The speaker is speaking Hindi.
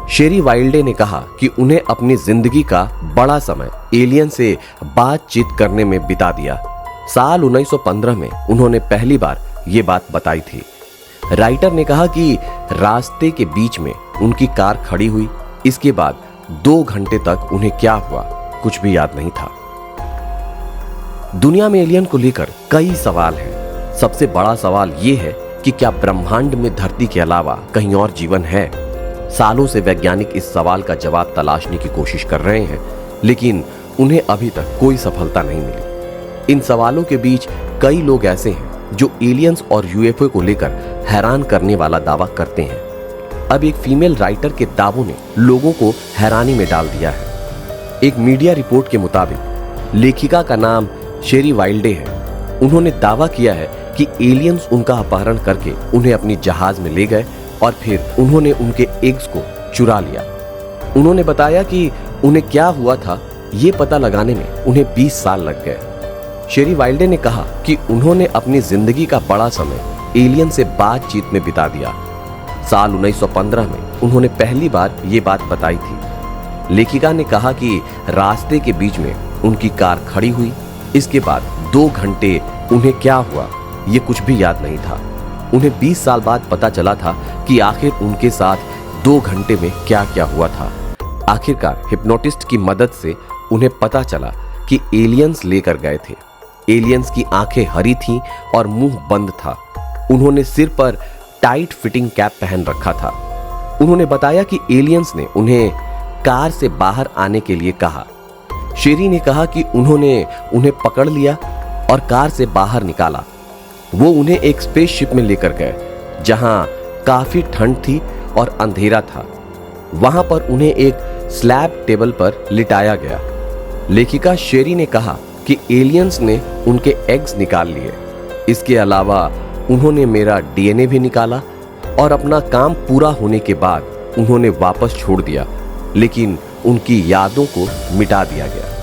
शेरी वाइल्डे ने कहा कि उन्हें अपनी जिंदगी का बड़ा समय एलियन से बातचीत करने में बिता दिया। साल 1915 में उन्होंने पहली बार ये बात बताई थी। राइटर ने कहा कि रास्ते के बीच में उनकी कार खड़ी हुई। इसके बाद 2 घंटे तक उन्हें क्या हुआ कुछ भी याद नहीं था। दुनिया में एलियन को लेकर कई सवाल हैं। सबसे बड़ा सवाल यह है कि क्या ब्रह्मांड में धरती के अलावा कहीं और जीवन है? सालों से वैज्ञानिक इस सवाल का जवाब तलाशने की कोशिश कर रहे हैं, लेकिन उन्हें अभी तक कोई सफलता नहीं मिली। इन सवालों के बीच कई लोग ऐसे हैं जो एलियंस और यूएफओ को लेकर हैरान करने वाला दावा करते हैं। अब एक फीमेल राइटर के दावों ने लोगों को हैरानी में डाल दिया है। एक मीडिया रिपोर्ट के मुताबिक लेखिका का नाम शेरी वाइल्डे है। उन्होंने दावा किया है कि एलियंस उनका अपहरण करके उन्हें अपनी जहाज में ले गए और फिर उन्होंने उनके एग्स को चुरा लिया। उन्होंने बताया कि उन्हें क्या हुआ था ये पता लगाने में उन्हें 20 साल लग गए। शेरी वाइल्डे ने कहा कि उन्होंने अपनी जिंदगी का बड़ा समय एलियन से बातचीत में बिता दिया। साल 1915 में उन्होंने पहली बार ये बात बताई थी। लेखिका ने कहा कि रास्ते के बीच में उनकी कार खड़ी हुई। इसके बाद 2 घंटे उन्हें क्या हुआ ये कुछ भी याद नहीं था। उन्हें 20 साल बाद पता चला था कि आखिर उनके साथ 2 घंटे में क्या क्या हुआ था। आखिरकार हिप्नोटिस्ट की मदद से उन्हें पता चला कि एलियंस लेकर गए थे। एलियंस की आंखें हरी थीं और मुंह बंद था। उन्होंने सिर पर टाइट फिटिंग कैप पहन रखा था। उन्होंने बताया कि एलियंस ने उन्हें कार से बाहर आने के लिए कहा। शेरी ने कहा कि उन्होंने उन्हें पकड़ लिया और कार से बाहर निकाला। वो उन्हें एक स्पेसशिप में लेकर गए जहां काफी ठंड थी और अंधेरा था। वहां पर उन्हें एक स्लैब टेबल पर लिटाया गया। लेखिका शेरी ने कहा कि एलियंस ने उनके एग्स निकाल लिए। इसके अलावा उन्होंने मेरा डीएनए भी निकाला और अपना काम पूरा होने के बाद उन्होंने वापस छोड़ दिया, लेकिन उनकी यादों को मिटा दिया गया।